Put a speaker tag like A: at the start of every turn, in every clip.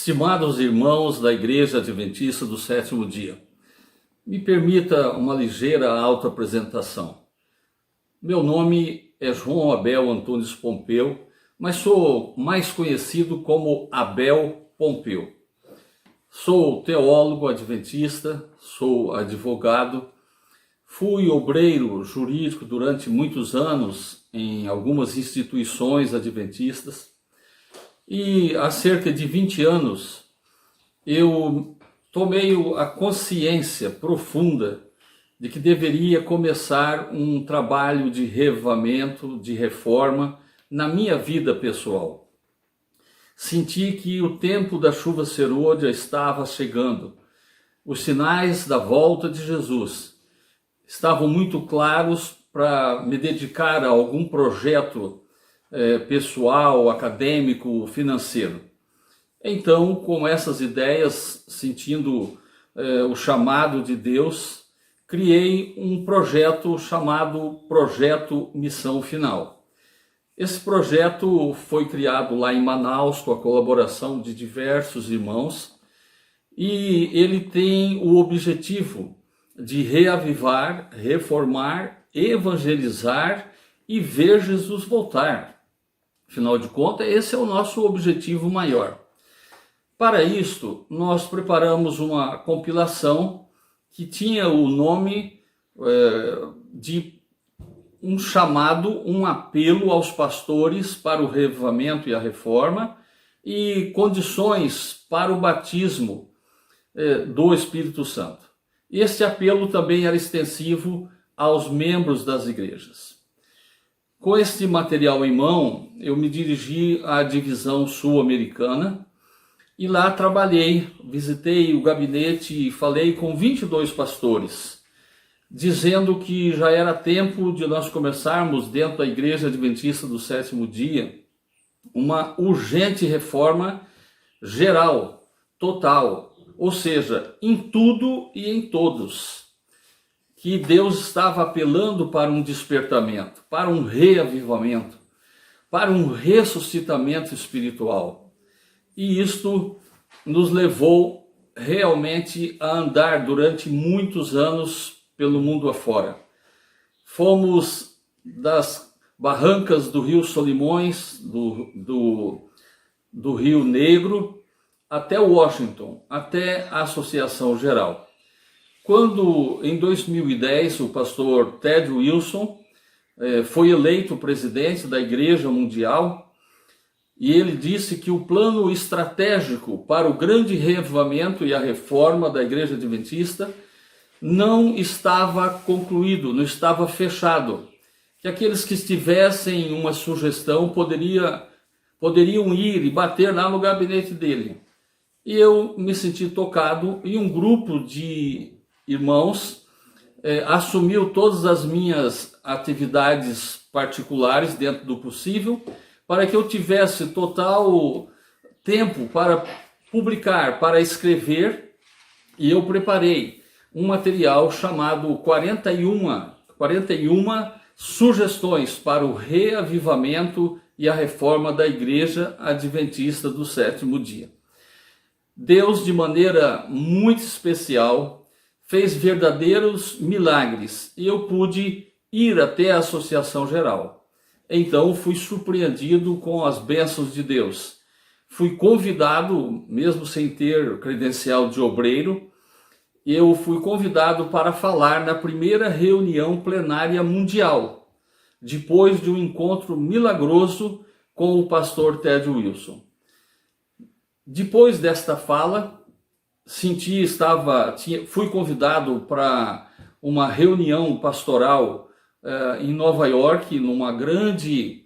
A: Estimados irmãos da Igreja Adventista do Sétimo Dia, me permita uma ligeira autoapresentação. Meu nome é João Abel Antunes Pompeu, mas sou mais conhecido como Abel Pompeu. Sou teólogo adventista, sou advogado, fui obreiro jurídico durante muitos anos em algumas instituições adventistas. E há cerca de 20 anos eu tomei a consciência profunda de que deveria começar um trabalho de reavivamento, de reforma na minha vida pessoal. Senti que o tempo da chuva serôdia estava chegando. Os sinais da volta de Jesus estavam muito claros para me dedicar a algum projeto pessoal, acadêmico, financeiro. Então, com essas ideias, sentindo o chamado de Deus, criei um projeto chamado Projeto Missão Final. Esse projeto foi criado lá em Manaus com a colaboração de diversos irmãos e ele tem o objetivo de reavivar, reformar, evangelizar e ver Jesus voltar. Afinal de contas, esse é o nosso objetivo maior. Para isto, nós preparamos uma compilação que tinha o nome de um chamado, um apelo aos pastores para o reavivamento e a reforma e condições para o batismo do Espírito Santo. Este apelo também era extensivo aos membros das igrejas. Com este material em mão, eu me dirigi à divisão sul-americana e lá trabalhei, visitei o gabinete e falei com 22 pastores, dizendo que já era tempo de nós começarmos dentro da Igreja Adventista do Sétimo Dia uma urgente reforma geral, total, ou seja, em tudo e em todos. Que Deus estava apelando para um despertamento, para um reavivamento, para um ressuscitamento espiritual. E isto nos levou realmente a andar durante muitos anos pelo mundo afora. Fomos das barrancas do Rio Solimões, do Rio Negro, até Washington, até a Associação Geral. Quando, em 2010, o pastor Ted Wilson foi eleito presidente da Igreja Mundial, e ele disse que o plano estratégico para o grande reavivamento e a reforma da Igreja Adventista não estava concluído, não estava fechado, que aqueles que tivessem uma sugestão poderiam ir e bater lá no gabinete dele. E eu me senti tocado e um grupo de irmãos assumiu todas as minhas atividades particulares dentro do possível para que eu tivesse total tempo para publicar, para escrever, e eu preparei um material chamado 41 sugestões para o reavivamento e a reforma da Igreja Adventista do Sétimo Dia. Deus, de maneira muito especial, fez verdadeiros milagres e eu pude ir até a Associação Geral. Então fui surpreendido com as bênçãos de Deus. Fui convidado, mesmo sem ter credencial de obreiro, eu fui convidado para falar na primeira reunião plenária mundial, depois de um encontro milagroso com o pastor Ted Wilson. Depois desta fala, fui convidado para uma reunião pastoral em Nova York, numa grande,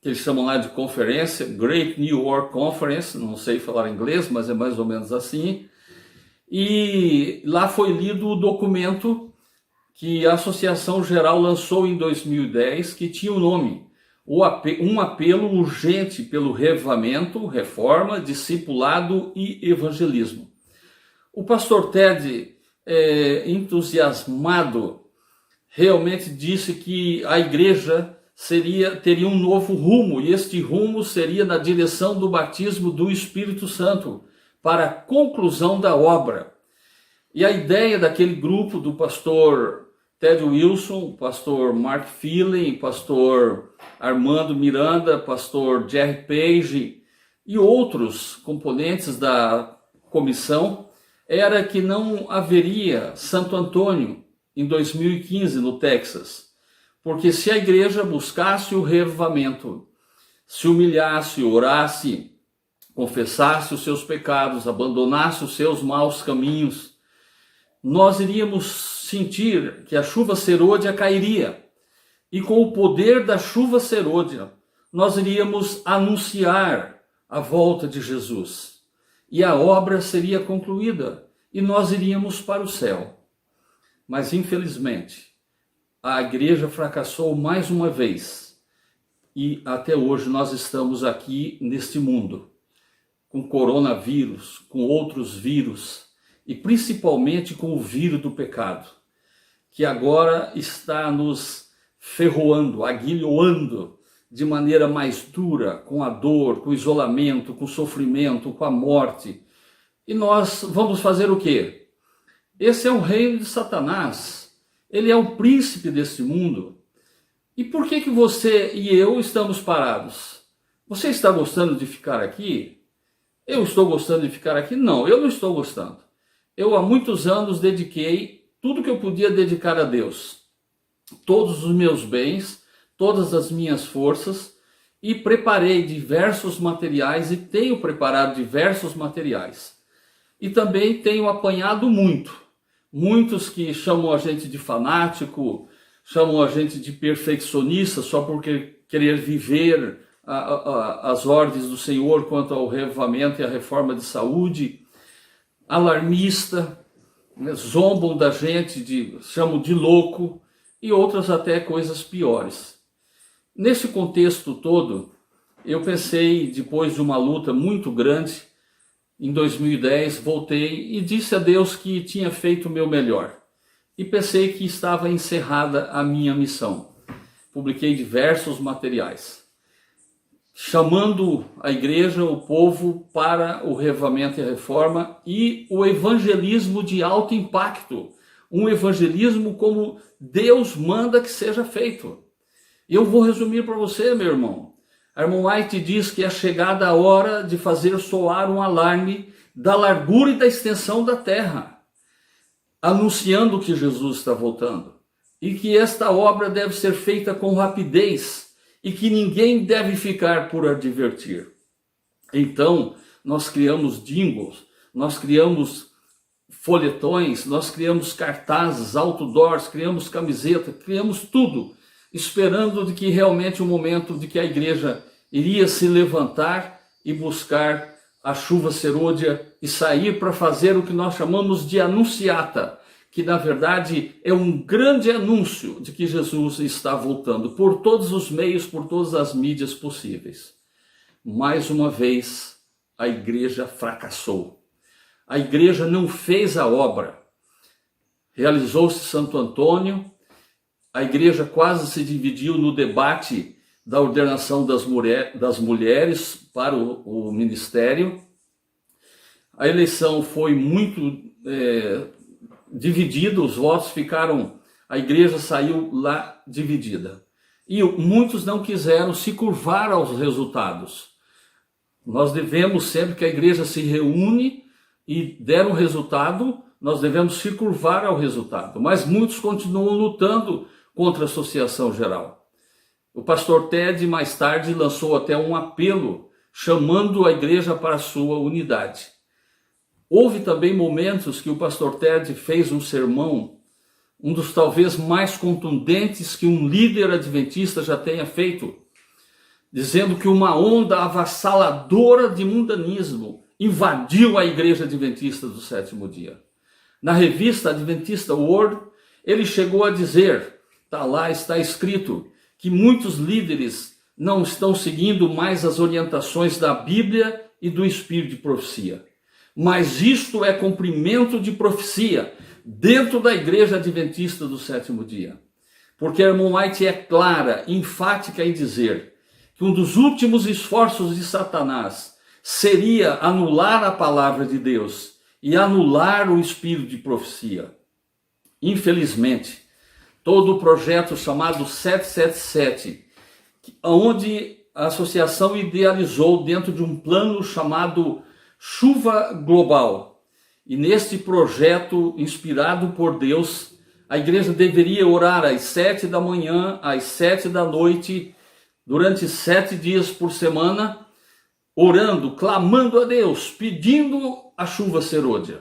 A: que eles chamam lá de conferência, Great New York Conference, não sei falar inglês, mas é mais ou menos assim. E lá foi lido o documento que a Associação Geral lançou em 2010, que tinha o nome Um apelo urgente pelo reavivamento, reforma, discipulado e evangelismo. O pastor Ted, entusiasmado, realmente disse que a igreja teria um novo rumo, e este rumo seria na direção do batismo do Espírito Santo, para a conclusão da obra. E a ideia daquele grupo do pastor Ted Wilson, pastor Mark Phelan, pastor Armando Miranda, pastor Jerry Page e outros componentes da comissão, era que não haveria Santo Antônio em 2015 no Texas. Porque se a igreja buscasse o reavivamento, se humilhasse, orasse, confessasse os seus pecados, abandonasse os seus maus caminhos, nós iríamos sentir que a chuva serôdia cairia. E com o poder da chuva serôdia, nós iríamos anunciar a volta de Jesus. E a obra seria concluída e nós iríamos para o céu. Mas infelizmente, a igreja fracassou mais uma vez e até hoje nós estamos aqui neste mundo, com coronavírus, com outros vírus e principalmente com o vírus do pecado, que agora está nos ferroando, aguilhoando de maneira mais dura, com a dor, com o isolamento, com o sofrimento, com a morte. E nós vamos fazer o quê? Esse é o reino de Satanás. Ele é o príncipe desse mundo. E por que você e eu estamos parados? Você está gostando de ficar aqui? Eu estou gostando de ficar aqui? Não, eu não estou gostando. Eu há muitos anos dediquei tudo que eu podia dedicar a Deus. Todos os meus bens, todas as minhas forças, e preparei diversos materiais e tenho preparado diversos materiais. E também tenho apanhado muito. Muitos que chamam a gente de fanático, chamam a gente de perfeccionista só porque querer viver as ordens do Senhor quanto ao reavivamento e à reforma de saúde, alarmista, né, zombam da gente, chamam de louco e outras até coisas piores. Nesse contexto todo, eu pensei, depois de uma luta muito grande, em 2010, voltei e disse a Deus que tinha feito o meu melhor. E pensei que estava encerrada a minha missão. Publiquei diversos materiais, chamando a igreja, o povo, para o reavivamento e a reforma e o evangelismo de alto impacto. Um evangelismo como Deus manda que seja feito. Eu vou resumir para você, meu irmão. A irmã White diz que é chegada a hora de fazer soar um alarme da largura e da extensão da terra, anunciando que Jesus está voltando e que esta obra deve ser feita com rapidez e que ninguém deve ficar por advertir. Então, nós criamos jingles, nós criamos folhetões, nós criamos cartazes, outdoors, criamos camiseta, criamos tudo, esperando de que realmente o momento de que a igreja iria se levantar e buscar a chuva serôdia e sair para fazer o que nós chamamos de anunciata, que na verdade é um grande anúncio de que Jesus está voltando por todos os meios, por todas as mídias possíveis. Mais uma vez, a igreja fracassou. A igreja não fez a obra. Realizou-se Santo Antônio, a igreja quase se dividiu no debate da ordenação das mulheres para o ministério. A eleição foi muito dividida, os votos ficaram, a igreja saiu lá dividida. E muitos não quiseram se curvar aos resultados. Nós devemos, sempre que a igreja se reúne e der um resultado, nós devemos se curvar ao resultado. Mas muitos continuam lutando contra a associação geral. O pastor Ted, mais tarde, lançou até um apelo, chamando a igreja para a sua unidade. Houve também momentos que o pastor Ted fez um sermão, um dos talvez mais contundentes que um líder adventista já tenha feito, dizendo que uma onda avassaladora de mundanismo invadiu a igreja adventista do sétimo dia. Na revista Adventista World, ele chegou a dizer, está escrito, que muitos líderes não estão seguindo mais as orientações da Bíblia e do Espírito de profecia. Mas isto é cumprimento de profecia dentro da igreja adventista do sétimo dia. porque a irmã White é clara, enfática em dizer que um dos últimos esforços de Satanás seria anular a palavra de Deus e anular o espírito de profecia. Infelizmente, todo o projeto chamado 777, onde a associação idealizou dentro de um plano chamado Chuva Global. E neste projeto, inspirado por Deus, a igreja deveria orar às 7 da manhã, às 7 da noite, durante 7 dias por semana, orando, clamando a Deus, pedindo a chuva serôdia.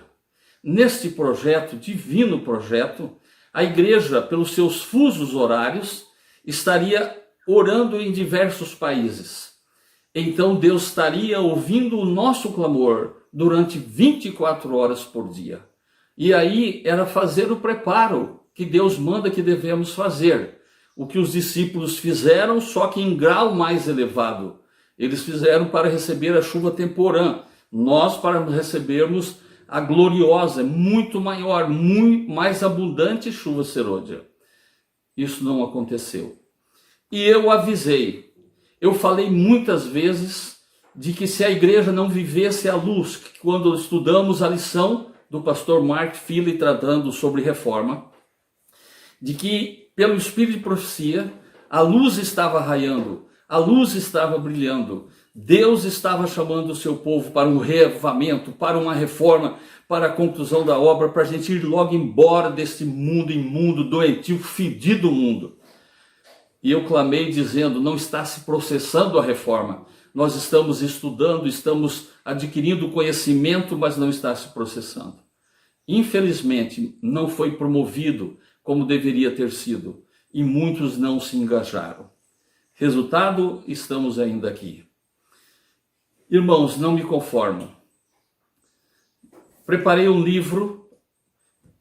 A: Neste projeto, divino projeto, a igreja, pelos seus fusos horários, estaria orando em diversos países. Então Deus estaria ouvindo o nosso clamor durante 24 horas por dia. E aí era fazer o preparo que Deus manda que devemos fazer. O que os discípulos fizeram, só que em grau mais elevado. Eles fizeram para receber a chuva temporã. Nós para recebermos a gloriosa, muito maior, muito mais abundante chuva serôdia. Isso não aconteceu. E eu avisei, eu falei muitas vezes de que se a igreja não vivesse a luz, que quando estudamos a lição do pastor Mark Philly tratando sobre reforma, de que pelo Espírito de profecia, a luz estava raiando, a luz estava brilhando, Deus estava chamando o seu povo para um reavivamento, para uma reforma, para a conclusão da obra, para a gente ir logo embora desse mundo imundo, doentio, fedido mundo. E eu clamei dizendo, não está se processando a reforma. Nós estamos estudando, estamos adquirindo conhecimento, mas não está se processando. Infelizmente, não foi promovido como deveria ter sido. E muitos não se engajaram. Resultado, estamos ainda aqui. Irmãos, não me conformo. Preparei um livro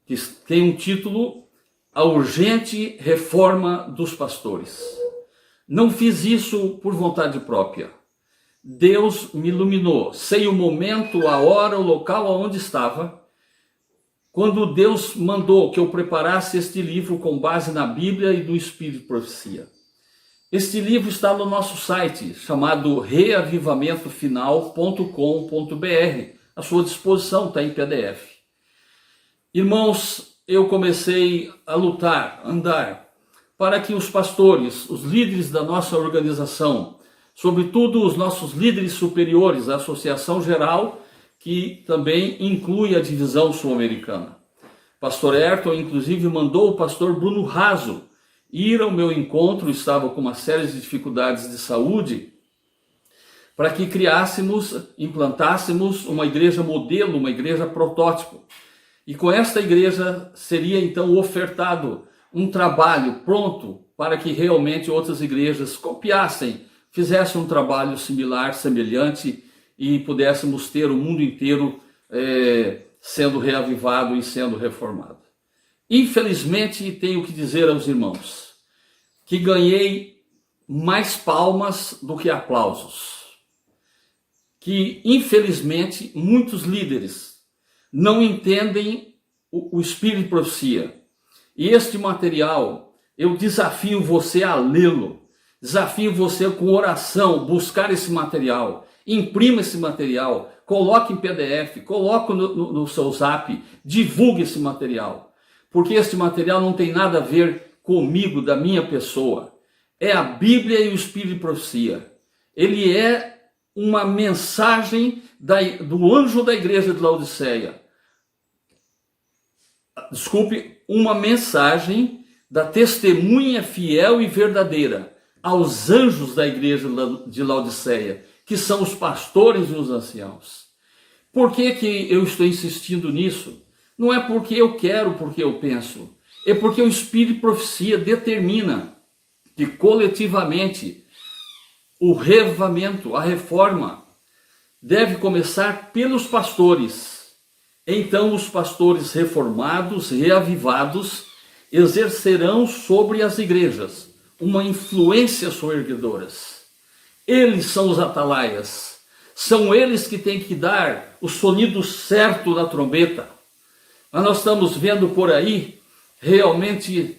A: que tem um título: A Urgente Reforma dos Pastores. Não fiz isso por vontade própria. Deus me iluminou. Sei o momento, a hora, o local onde estava, quando Deus mandou que eu preparasse este livro com base na Bíblia e do Espírito de Profecia. Este livro está no nosso site, chamado reavivamentofinal.com.br. À sua disposição, está em PDF. Irmãos, eu comecei a lutar, andar, para que os pastores, os líderes da nossa organização, sobretudo os nossos líderes superiores, a Associação Geral, que também inclui a divisão sul-americana. Pastor Ayrton, inclusive, mandou o pastor Bruno Raso ir ao meu encontro, estava com uma série de dificuldades de saúde, para que criássemos, implantássemos uma igreja modelo, uma igreja protótipo. E com esta igreja seria então ofertado um trabalho pronto para que realmente outras igrejas copiassem, fizessem um trabalho similar, semelhante, e pudéssemos ter o mundo inteiro sendo reavivado e sendo reformado. Infelizmente, tenho que dizer aos irmãos que ganhei mais palmas do que aplausos. Que, infelizmente, muitos líderes não entendem o espírito de profecia. E este material, eu desafio você a lê-lo. Desafio você com oração, buscar esse material. Imprima esse material, coloque em PDF, coloque no seu zap, divulgue esse material. Porque este material não tem nada a ver comigo, da minha pessoa. É a Bíblia e o Espírito de Profecia. Ele é uma mensagem do anjo da igreja de Laodiceia. Desculpe, uma mensagem da testemunha fiel e verdadeira aos anjos da igreja de Laodiceia, que são os pastores e os anciãos. Por que eu estou insistindo nisso? Não é porque eu quero, porque eu penso. É porque o Espírito de Profecia determina que coletivamente o reavivamento, a reforma, deve começar pelos pastores. Então os pastores reformados, reavivados, exercerão sobre as igrejas uma influência soerguedoras. Eles são os atalaias. São eles que têm que dar o sonido certo da trombeta. Mas nós estamos vendo por aí realmente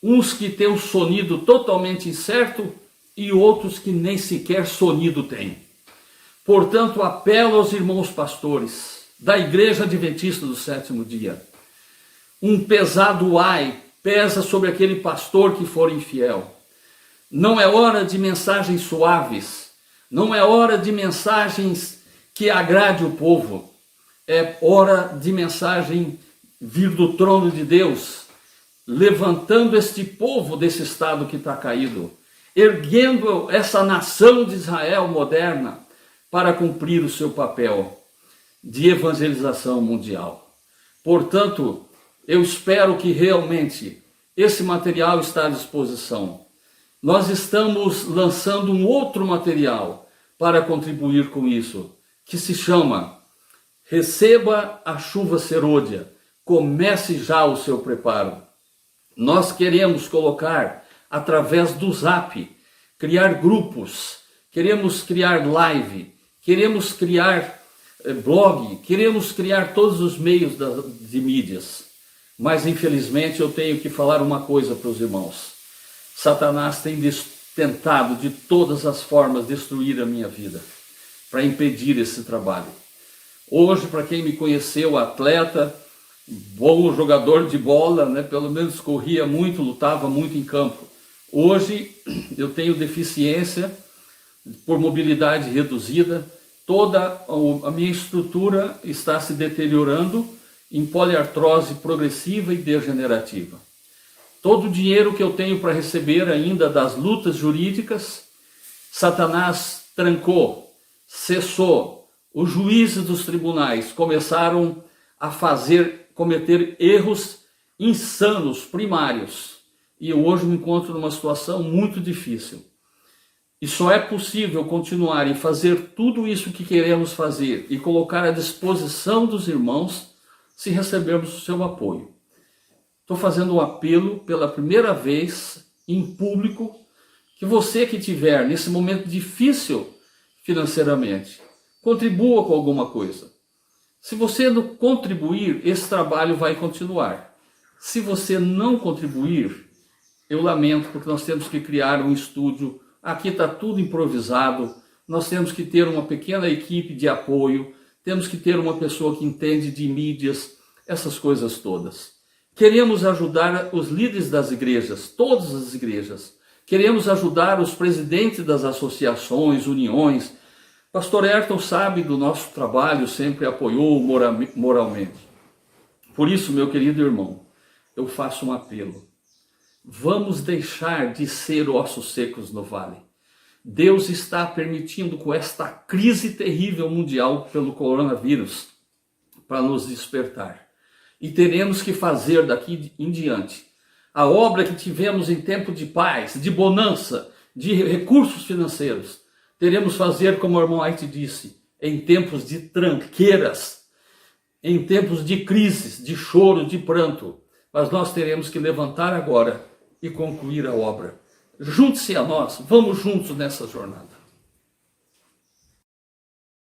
A: uns que têm o sonido totalmente incerto e outros que nem sequer sonido têm. Portanto, apelo aos irmãos pastores da Igreja Adventista do Sétimo Dia. Um pesado ai pesa sobre aquele pastor que for infiel. Não é hora de mensagens suaves, não é hora de mensagens que agrade o povo. É hora de mensagem vir do trono de Deus, levantando este povo desse estado que está caído, erguendo essa nação de Israel moderna para cumprir o seu papel de evangelização mundial. Portanto, eu espero que realmente esse material está à disposição. Nós estamos lançando um outro material para contribuir com isso, que se chama Receba a Chuva Serôdia, comece já o seu preparo. Nós queremos colocar, através do Zap, criar grupos, queremos criar live, queremos criar blog, queremos criar todos os meios de mídias. Mas, infelizmente, eu tenho que falar uma coisa para os irmãos. Satanás tem tentado de todas as formas destruir a minha vida, para impedir esse trabalho. Hoje, para quem me conheceu, atleta, bom jogador de bola, né? Pelo menos corria muito, lutava muito em campo. Hoje eu tenho deficiência por mobilidade reduzida, toda a minha estrutura está se deteriorando em poliartrose progressiva e degenerativa. Todo o dinheiro que eu tenho para receber ainda das lutas jurídicas, Satanás trancou, cessou. Os juízes dos tribunais começaram a cometer erros insanos, primários. E eu hoje me encontro numa situação muito difícil. E só é possível continuar e fazer tudo isso que queremos fazer e colocar à disposição dos irmãos se recebermos o seu apoio. Estou fazendo um apelo pela primeira vez em público que você que tiver nesse momento difícil financeiramente, contribua com alguma coisa. Se você não contribuir, esse trabalho vai continuar. Se você não contribuir, eu lamento, porque nós temos que criar um estúdio. Aqui está tudo improvisado. Nós temos que ter uma pequena equipe de apoio. Temos que ter uma pessoa que entende de mídias, essas coisas todas. Queremos ajudar os líderes das igrejas, todas as igrejas. Queremos ajudar os presidentes das associações, uniões. Pastor Ayrton sabe do nosso trabalho, sempre apoiou moralmente. Por isso, meu querido irmão, eu faço um apelo. Vamos deixar de ser ossos secos no vale. Deus está permitindo, com esta crise terrível mundial pelo coronavírus, para nos despertar. E teremos que fazer daqui em diante a obra que tivemos em tempo de paz, de bonança, de recursos financeiros. Teremos fazer, como o irmão White disse, em tempos de tranqueiras, em tempos de crises, de choro, de pranto. Mas nós teremos que levantar agora e concluir a obra. Junte-se a nós, vamos juntos nessa jornada.